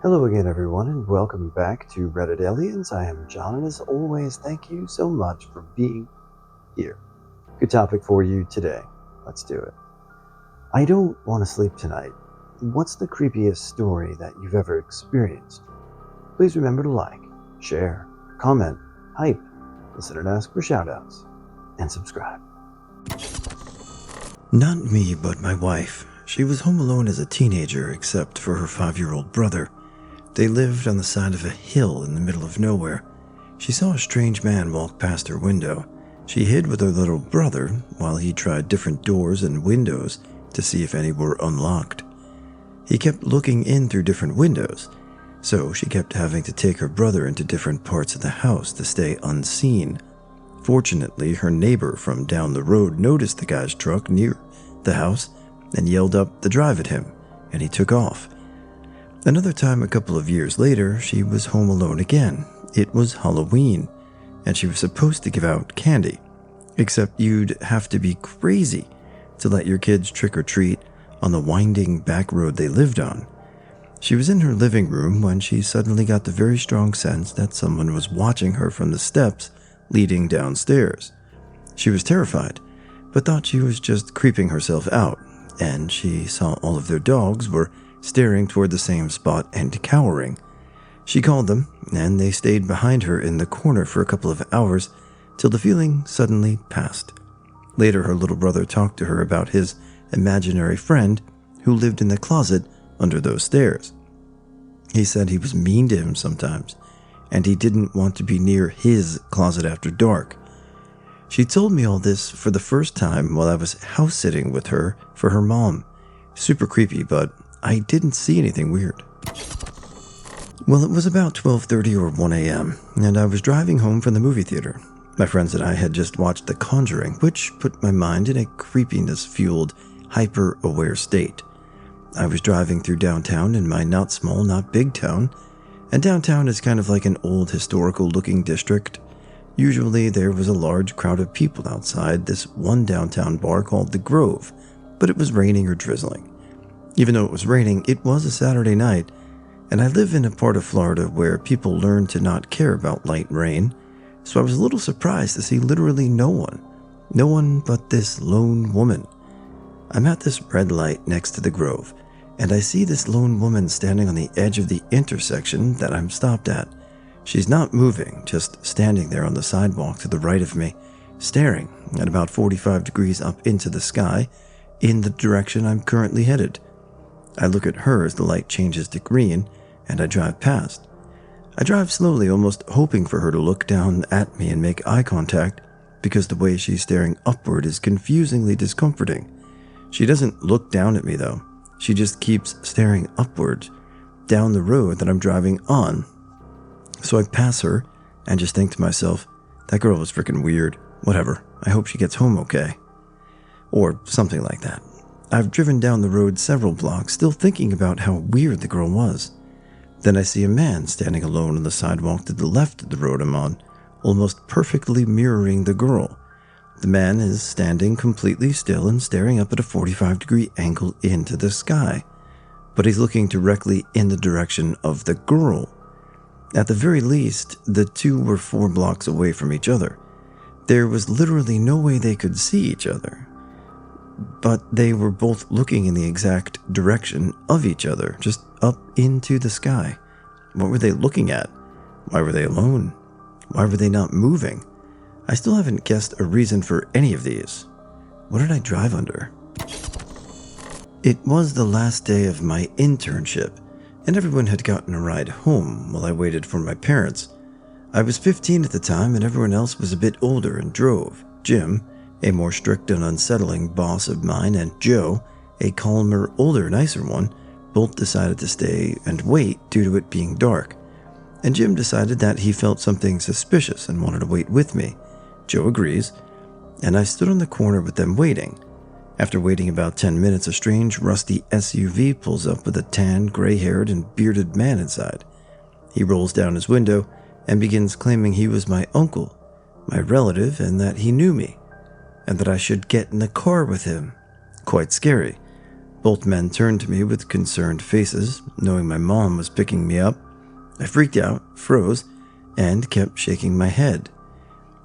Hello again, everyone, and welcome back to Reddit Aliens. I am John, and as always, thank you so much for being here. Good topic for you today. Let's do it. I don't want to sleep tonight. What's the creepiest story that you've ever experienced? Please remember to like, share, comment, hype, listen and ask for shoutouts, and subscribe. Not me, but my wife. She was home alone as a teenager, except for her 5-year-old brother. They lived on the side of a hill in the middle of nowhere. She saw a strange man walk past her window. She hid with her little brother while he tried different doors and windows to see if any were unlocked. He kept looking in through different windows, so she kept having to take her brother into different parts of the house to stay unseen. Fortunately, her neighbor from down the road noticed the guy's truck near the house and yelled up the drive at him, and he took off. Another time, a couple of years later, she was home alone again. It was Halloween, and she was supposed to give out candy, except you'd have to be crazy to let your kids trick-or-treat on the winding back road they lived on. She was in her living room when she suddenly got the very strong sense that someone was watching her from the steps leading downstairs. She was terrified, but thought she was just creeping herself out, and she saw all of their dogs were staring toward the same spot and cowering. She called them, and they stayed behind her in the corner for a couple of hours till the feeling suddenly passed. Later, her little brother talked to her about his imaginary friend who lived in the closet under those stairs. He said he was mean to him sometimes, and he didn't want to be near his closet after dark. She told me all this for the first time while I was house-sitting with her for her mom. Super creepy, but I didn't see anything weird. Well, it was about 12:30 or 1 a.m., and I was driving home from the movie theater. My friends and I had just watched The Conjuring, which put my mind in a creepiness-fueled, hyper-aware state. I was driving through downtown in my not small, not big town, and downtown is kind of like an old historical-looking district. Usually there was a large crowd of people outside this one downtown bar called The Grove, but it was raining or drizzling. Even though it was raining, it was a Saturday night, and I live in a part of Florida where people learn to not care about light rain, so I was a little surprised to see literally no one but this lone woman. I'm at this red light next to the Grove, and I see this lone woman standing on the edge of the intersection that I'm stopped at. She's not moving, just standing there on the sidewalk to the right of me, staring at about 45 degrees up into the sky in the direction I'm currently headed. I look at her as the light changes to green, and I drive past. I drive slowly, almost hoping for her to look down at me and make eye contact, because the way she's staring upward is confusingly discomforting. She doesn't look down at me, though. She just keeps staring upward, down the road that I'm driving on. So I pass her, and just think to myself, that girl was freaking weird. Whatever, I hope she gets home okay. Or something like that. I've driven down the road several blocks, still thinking about how weird the girl was. Then I see a man standing alone on the sidewalk to the left of the road I'm on, almost perfectly mirroring the girl. The man is standing completely still and staring up at a 45-degree angle into the sky, but he's looking directly in the direction of the girl. At the very least, the two were 4 blocks away from each other. There was literally no way they could see each other. But they were both looking in the exact direction of each other, just up into the sky. What were they looking at? Why were they alone? Why were they not moving? I still haven't guessed a reason for any of these. What did I drive under? It was the last day of my internship, and everyone had gotten a ride home while I waited for my parents. I was 15 at the time, and everyone else was a bit older and drove. Jim, a more strict and unsettling boss of mine, and Joe, a calmer, older, nicer one, both decided to stay and wait due to it being dark. And Jim decided that he felt something suspicious and wanted to wait with me. Joe agrees, and I stood on the corner with them waiting. After waiting about 10 minutes, a strange, rusty SUV pulls up with a tan, gray-haired, and bearded man inside. He rolls down his window and begins claiming he was my uncle, my relative, and that he knew me, and that I should get in the car with him. Quite scary, Both men turned to me with concerned faces, knowing my mom was picking me up. I freaked out, froze, and kept shaking my head.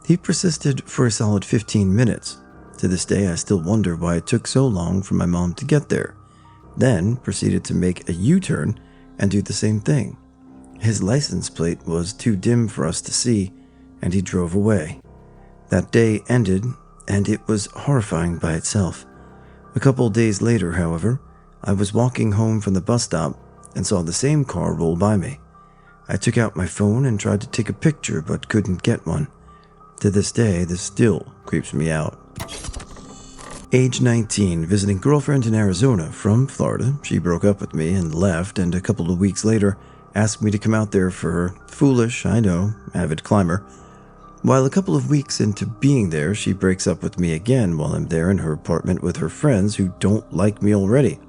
He persisted for a solid 15 minutes. To this day, I still wonder why it took so long for my mom to get there. Then proceeded to make a U-turn and do the same thing. His license plate was too dim for us to see, and he drove away. That day ended, and it was horrifying by itself. A couple days later, however, I was walking home from the bus stop and saw the same car roll by me. I took out my phone and tried to take a picture, but couldn't get one. To this day, this still creeps me out. Age 19, visiting girlfriend in Arizona from Florida. She broke up with me and left, and a couple of weeks later asked me to come out there for her. Foolish, I know, avid climber. While a couple of weeks into being there, she breaks up with me again while I'm there in her apartment with her friends who don't like me already.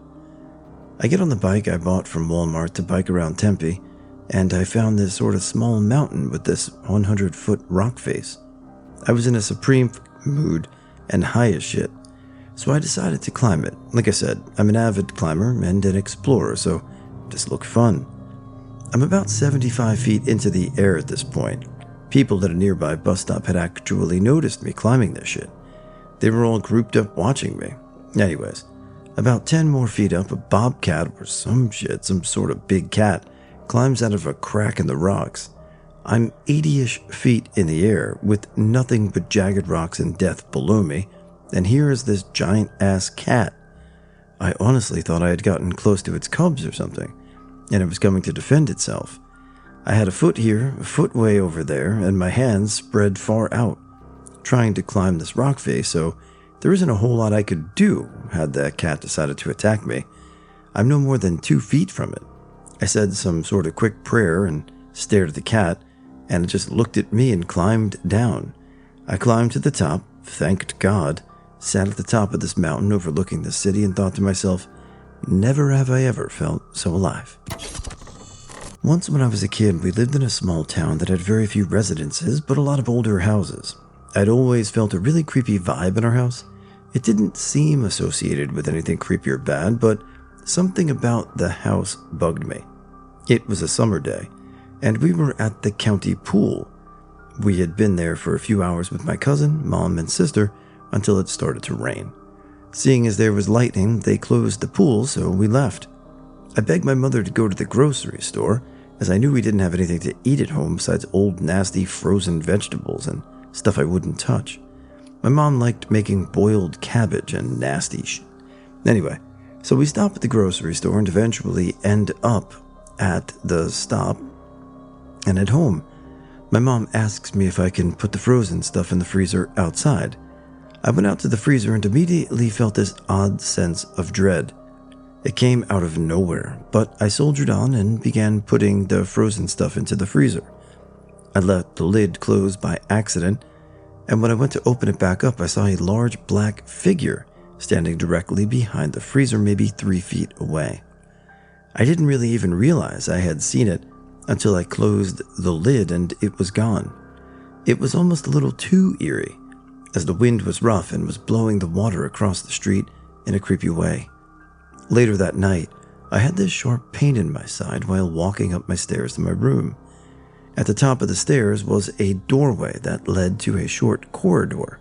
I get on the bike I bought from Walmart to bike around Tempe, and I found this sort of small mountain with this 100-foot rock face. I was in a supreme mood and high as shit, so I decided to climb it. Like I said, I'm an avid climber and an explorer, so this looked fun. I'm about 75 feet into the air at this point. People at a nearby bus stop had actually noticed me climbing this shit. They were all grouped up watching me. Anyways, about 10 more feet up, a bobcat or some shit, some sort of big cat, climbs out of a crack in the rocks. I'm 80-ish feet in the air with nothing but jagged rocks and death below me, and here is this giant-ass cat. I honestly thought I had gotten close to its cubs or something, and it was coming to defend itself. I had a foot here, a foot way over there, and my hands spread far out, trying to climb this rock face, so there isn't a whole lot I could do had that cat decided to attack me. I'm no more than 2 feet from it. I said some sort of quick prayer and stared at the cat, and it just looked at me and climbed down. I climbed to the top, thanked God, sat at the top of this mountain overlooking the city, and thought to myself, never have I ever felt so alive. Once when I was a kid, we lived in a small town that had very few residences, but a lot of older houses. I'd always felt a really creepy vibe in our house. It didn't seem associated with anything creepy or bad, but something about the house bugged me. It was a summer day, and we were at the county pool. We had been there for a few hours with my cousin, mom, and sister until it started to rain. Seeing as there was lightning, they closed the pool, so we left. I begged my mother to go to the grocery store, as I knew we didn't have anything to eat at home besides old nasty frozen vegetables and stuff I wouldn't touch. My mom liked making boiled cabbage and nasty shit. Anyway, so we stop at the grocery store and eventually end up at the stop and at home. My mom asks me if I can put the frozen stuff in the freezer outside. I went out to the freezer and immediately felt this odd sense of dread. It came out of nowhere, but I soldiered on and began putting the frozen stuff into the freezer. I let the lid close by accident, and when I went to open it back up, I saw a large black figure standing directly behind the freezer, maybe 3 feet away. I didn't really even realize I had seen it until I closed the lid and it was gone. It was almost a little too eerie, as the wind was rough and was blowing the water across the street in a creepy way. Later that night, I had this sharp pain in my side while walking up my stairs to my room. At the top of the stairs was a doorway that led to a short corridor.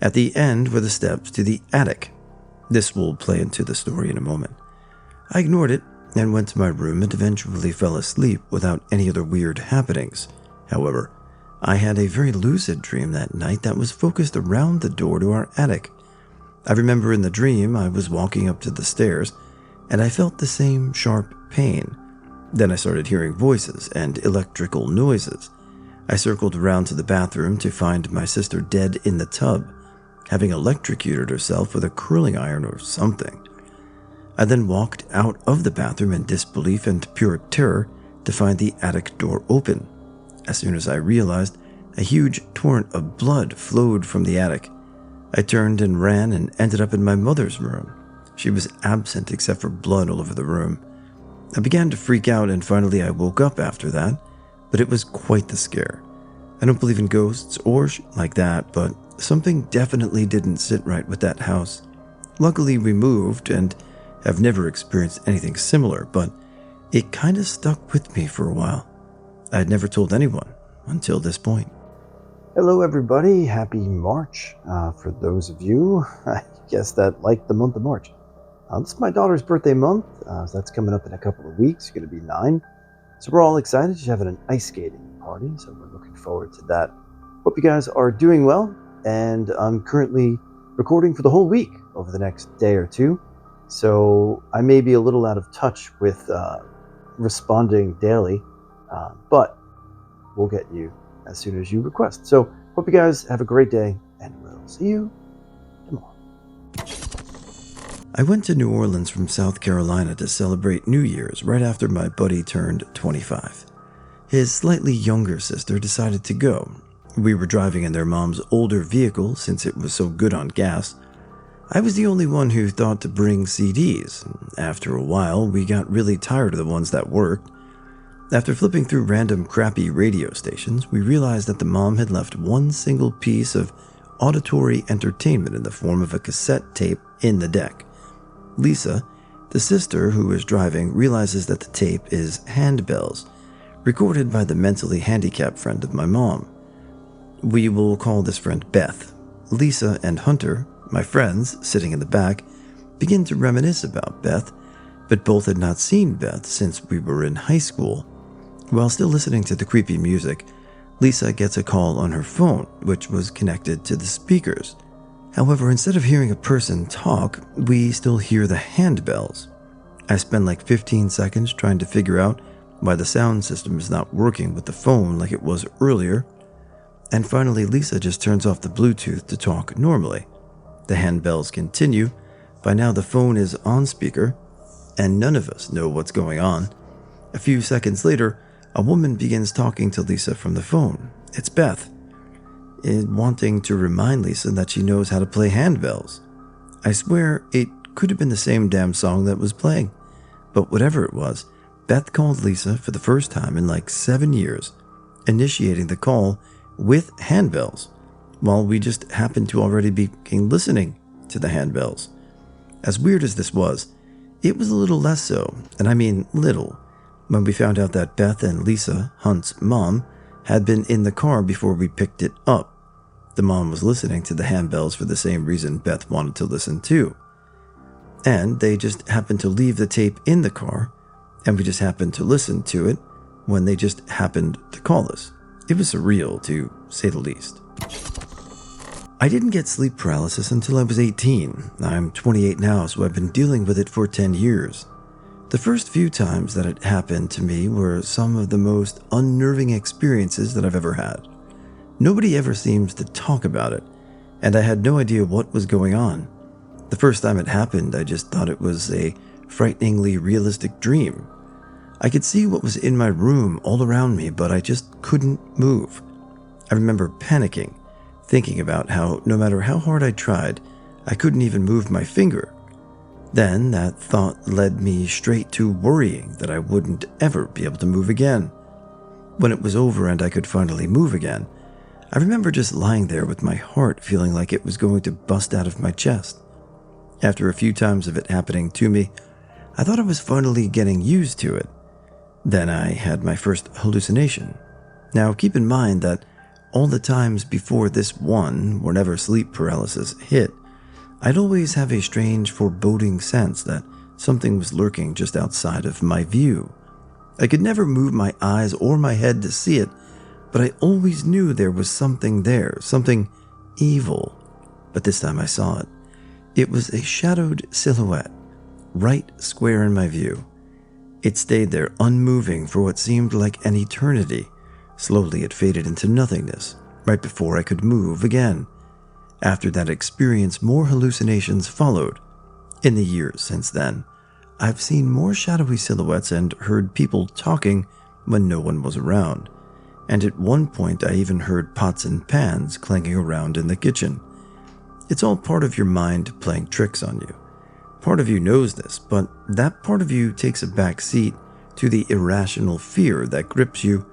At the end were the steps to the attic. This will play into the story in a moment. I ignored it and went to my room and eventually fell asleep without any other weird happenings. However, I had a very lucid dream that night that was focused around the door to our attic. I remember in the dream I was walking up to the stairs and I felt the same sharp pain. Then I started hearing voices and electrical noises. I circled around to the bathroom to find my sister dead in the tub, having electrocuted herself with a curling iron or something. I then walked out of the bathroom in disbelief and pure terror to find the attic door open. As soon as I realized, a huge torrent of blood flowed from the attic. I turned and ran and ended up in my mother's room. She was absent except for blood all over the room. I began to freak out and finally I woke up after that, but it was quite the scare. I don't believe in ghosts or like that, but something definitely didn't sit right with that house. Luckily we moved and I've never experienced anything similar, but it kind of stuck with me for a while. I had never told anyone until this point. Hello, everybody. Happy March. For those of you, I guess that like the month of March. This is my daughter's birthday month, so that's coming up in a couple of weeks. She's going to be 9. So we're all excited. She's having an ice skating party, so we're looking forward to that. Hope you guys are doing well, and I'm currently recording for the whole week over the next day or two. So I may be a little out of touch with responding daily, but we'll get you as soon as you request. So hope you guys have a great day, and we'll see you tomorrow. I went to New Orleans from South Carolina to celebrate New Year's right after my buddy turned 25. His slightly younger sister decided to go. We were driving in their mom's older vehicle since it was so good on gas. I was the only one who thought to bring CDs. After a while, we got really tired of the ones that worked. After flipping through random crappy radio stations, we realized that the mom had left one single piece of auditory entertainment in the form of a cassette tape in the deck. Lisa, the sister who was driving, realizes that the tape is Handbells, recorded by the mentally handicapped friend of my mom. We will call this friend Beth. Lisa and Hunter, my friends sitting in the back, begin to reminisce about Beth, but both had not seen Beth since we were in high school. While still listening to the creepy music, Lisa gets a call on her phone, which was connected to the speakers. However, instead of hearing a person talk, we still hear the handbells. I spend like 15 seconds trying to figure out why the sound system is not working with the phone like it was earlier, and finally Lisa just turns off the Bluetooth to talk normally. The handbells continue. By now the phone is on speaker, and none of us know what's going on. A few seconds later, a woman begins talking to Lisa from the phone. It's Beth, wanting to remind Lisa that she knows how to play handbells. I swear it could have been the same damn song that was playing, but whatever it was, Beth called Lisa for the first time in like 7 years, initiating the call with handbells, while we just happened to already be listening to the handbells. As weird as this was, it was a little less so, and I mean little, when we found out that Beth and Lisa, Hunt's mom, had been in the car before we picked it up. The mom was listening to the handbells for the same reason Beth wanted to listen too. And they just happened to leave the tape in the car, and we just happened to listen to it when they just happened to call us. It was surreal, to say the least. I didn't get sleep paralysis until I was 18. I'm 28 now, so I've been dealing with it for 10 years. The first few times that it happened to me were some of the most unnerving experiences that I've ever had. Nobody ever seems to talk about it, and I had no idea what was going on. The first time it happened, I just thought it was a frighteningly realistic dream. I could see what was in my room all around me, but I just couldn't move. I remember panicking, thinking about how no matter how hard I tried, I couldn't even move my finger. Then that thought led me straight to worrying that I wouldn't ever be able to move again. When it was over and I could finally move again, I remember just lying there with my heart feeling like it was going to bust out of my chest. After a few times of it happening to me, I thought I was finally getting used to it. Then I had my first hallucination. Now keep in mind that all the times before this one, whenever sleep paralysis hit, I'd always have a strange foreboding sense that something was lurking just outside of my view. I could never move my eyes or my head to see it, but I always knew there was something there, something evil. But this time I saw it. It was a shadowed silhouette, right square in my view. It stayed there unmoving for what seemed like an eternity. Slowly it faded into nothingness, right before I could move again. After that experience, more hallucinations followed. In the years since then, I've seen more shadowy silhouettes and heard people talking when no one was around. And at one point I even heard pots and pans clanging around in the kitchen. It's all part of your mind playing tricks on you. Part of you knows this, but that part of you takes a back seat to the irrational fear that grips you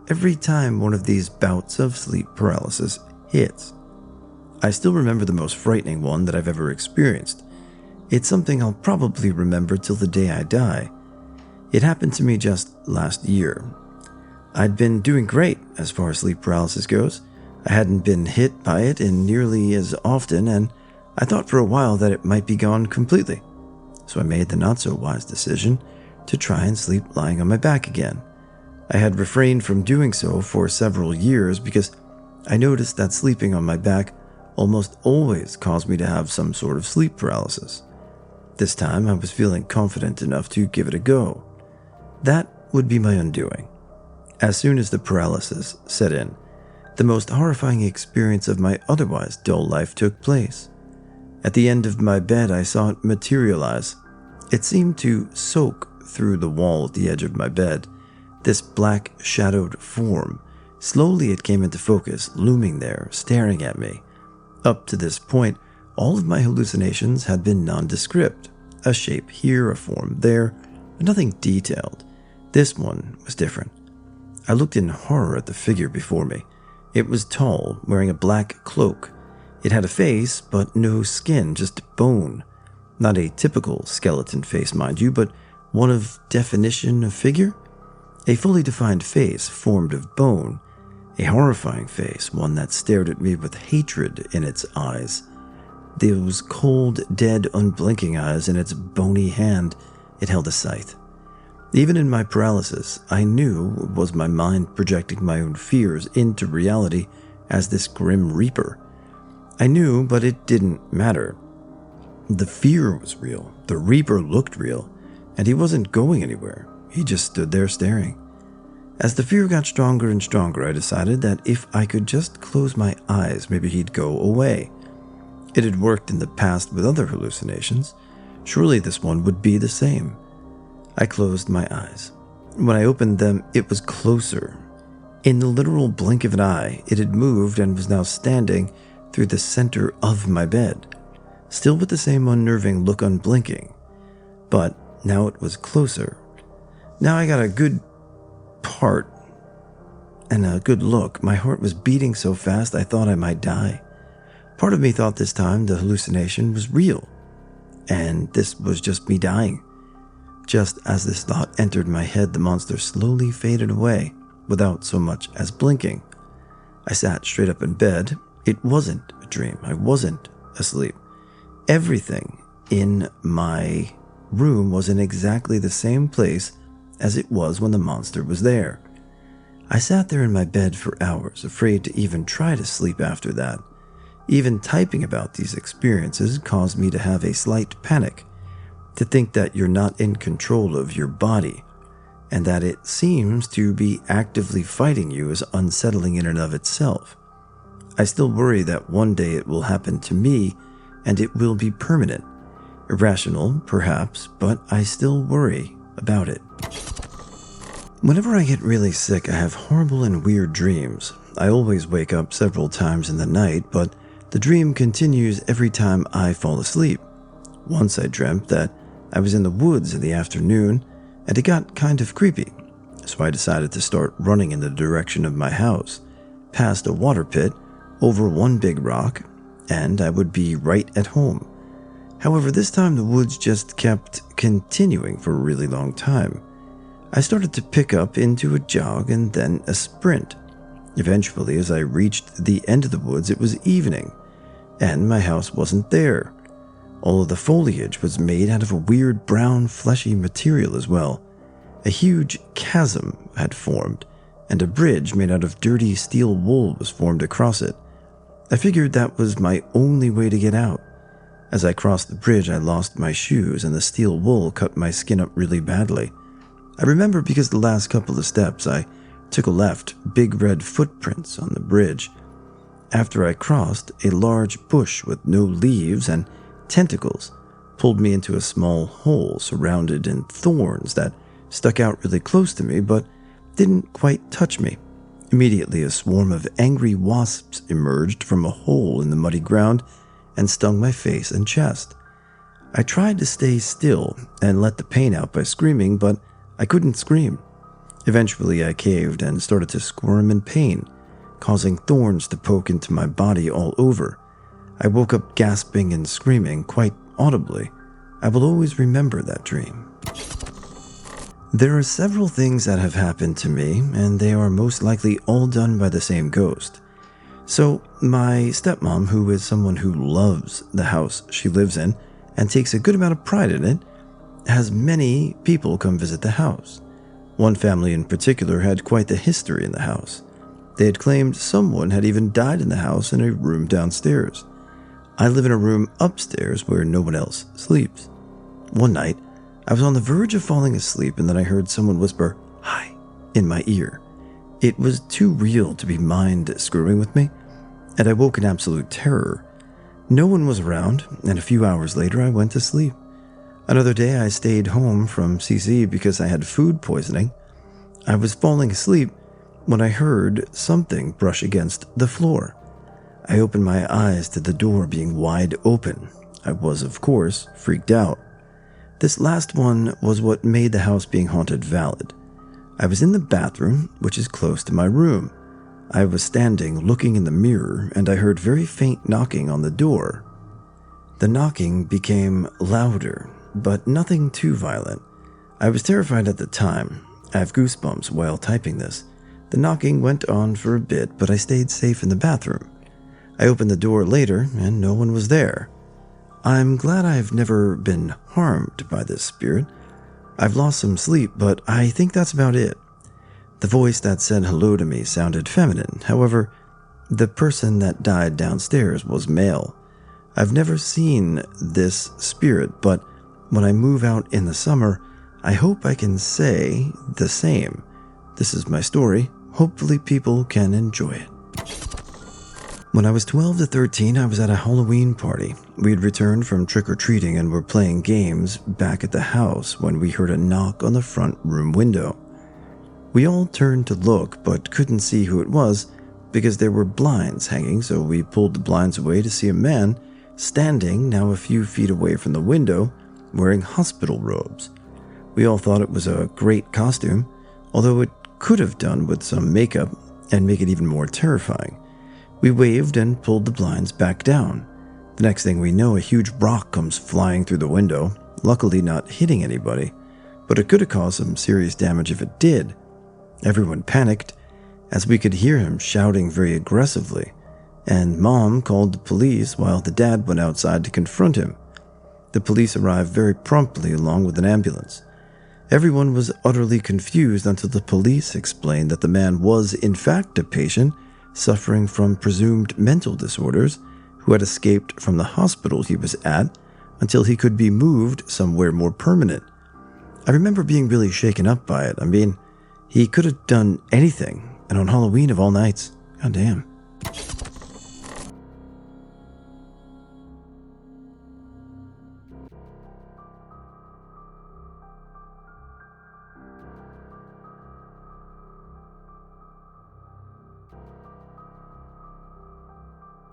every time one of these bouts of sleep paralysis hits. I still remember the most frightening one that I've ever experienced. It's something I'll probably remember till the day I die. It happened to me just last year. I'd been doing great as far as sleep paralysis goes. I hadn't been hit by it in nearly as often, and I thought for a while that it might be gone completely. So I made the not-so-wise decision to try and sleep lying on my back again. I had refrained from doing so for several years because I noticed that sleeping on my back almost always caused me to have some sort of sleep paralysis. This time I was feeling confident enough to give it a go. That would be my undoing. As soon as the paralysis set in, the most horrifying experience of my otherwise dull life took place. At the end of my bed, I saw it materialize. It seemed to soak through the wall at the edge of my bed. This black, shadowed form. Slowly it came into focus, looming there, staring at me. Up to this point, all of my hallucinations had been nondescript. A shape here, a form there, but nothing detailed. This one was different. I looked in horror at the figure before me. It was tall, wearing a black cloak. It had a face, but no skin, just bone. Not a typical skeleton face, mind you, but one of definition of figure. A fully defined face formed of bone. A horrifying face, one that stared at me with hatred in its eyes. Those cold, dead, unblinking eyes in its bony hand, it held a scythe. Even in my paralysis, I knew it was my mind projecting my own fears into reality as this grim reaper. I knew, but it didn't matter. The fear was real, the reaper looked real, and he wasn't going anywhere. He just stood there staring. As the fear got stronger and stronger, I decided that if I could just close my eyes, maybe he'd go away. It had worked in the past with other hallucinations. Surely this one would be the same. I closed my eyes. When I opened them, it was closer. In the literal blink of an eye, it had moved and was now standing through the center of my bed, still with the same unnerving look unblinking. But now it was closer. Now I got a good part and a good look. My heart was beating so fast I thought I might die. Part of me thought this time the hallucination was real, and this was just me dying. Just as this thought entered my head, the monster slowly faded away, without so much as blinking. I sat straight up in bed. It wasn't a dream. I wasn't asleep. Everything in my room was in exactly the same place as it was when the monster was there. I sat there in my bed for hours, afraid to even try to sleep after that. Even typing about these experiences caused me to have a slight panic, to think that you're not in control of your body, and that it seems to be actively fighting you is unsettling in and of itself. I still worry that one day it will happen to me, and it will be permanent. Irrational, perhaps, but I still worry about it. Whenever I get really sick, I have horrible and weird dreams. I always wake up several times in the night, but the dream continues every time I fall asleep. Once I dreamt that I was in the woods in the afternoon, and it got kind of creepy, so I decided to start running in the direction of my house, past a water pit, over one big rock, and I would be right at home. However, this time the woods just kept continuing for a really long time. I started to pick up into a jog and then a sprint. Eventually, as I reached the end of the woods, it was evening, and my house wasn't there. All of the foliage was made out of a weird brown fleshy material as well. A huge chasm had formed, and a bridge made out of dirty steel wool was formed across it. I figured that was my only way to get out. As I crossed the bridge, I lost my shoes, and the steel wool cut my skin up really badly. I remember because the last couple of steps I took a left, big red footprints on the bridge. After I crossed, a large bush with no leaves and tentacles pulled me into a small hole surrounded in thorns that stuck out really close to me but didn't quite touch me. Immediately, a swarm of angry wasps emerged from a hole in the muddy ground and stung my face and chest. I tried to stay still and let the pain out by screaming, but I couldn't scream. Eventually, I caved and started to squirm in pain, causing thorns to poke into my body all over. I woke up gasping and screaming quite audibly. I will always remember that dream. There are several things that have happened to me, and they are most likely all done by the same ghost. So, my stepmom, who is someone who loves the house she lives in and takes a good amount of pride in it, has many people come visit the house. One family in particular had quite the history in the house. They had claimed someone had even died in the house in a room downstairs. I live in a room upstairs where no one else sleeps. One night, I was on the verge of falling asleep and then I heard someone whisper, "Hi," in my ear. It was too real to be mind screwing with me, and I woke in absolute terror. No one was around, and a few hours later I went to sleep. Another day I stayed home from CC because I had food poisoning. I was falling asleep when I heard something brush against the floor. I opened my eyes to the door being wide open. I was, of course, freaked out. This last one was what made the house being haunted valid. I was in the bathroom, which is close to my room. I was standing looking in the mirror, and I heard very faint knocking on the door. The knocking became louder, but nothing too violent. I was terrified at the time. I have goosebumps while typing this. The knocking went on for a bit, but I stayed safe in the bathroom. I opened the door later, and no one was there. I'm glad I've never been harmed by this spirit. I've lost some sleep, but I think that's about it. The voice that said hello to me sounded feminine. However, the person that died downstairs was male. I've never seen this spirit, but when I move out in the summer, I hope I can say the same. This is my story. Hopefully people can enjoy it. When I was 12 to 13, I was at a Halloween party. We had returned from trick-or-treating and were playing games back at the house when we heard a knock on the front room window. We all turned to look, but couldn't see who it was because there were blinds hanging, so we pulled the blinds away to see a man standing now a few feet away from the window wearing hospital robes. We all thought it was a great costume, although it could have done with some makeup and make it even more terrifying. We waved and pulled the blinds back down. The next thing we know, a huge rock comes flying through the window, luckily not hitting anybody, but it could have caused some serious damage if it did. Everyone panicked, as we could hear him shouting very aggressively, and Mom called the police while the dad went outside to confront him. The police arrived very promptly along with an ambulance. Everyone was utterly confused until the police explained that the man was in fact a patient suffering from presumed mental disorders who had escaped from the hospital he was at until he could be moved somewhere more permanent. I remember being really shaken up by it. I mean, he could have done anything, and on Halloween of all nights, goddamn.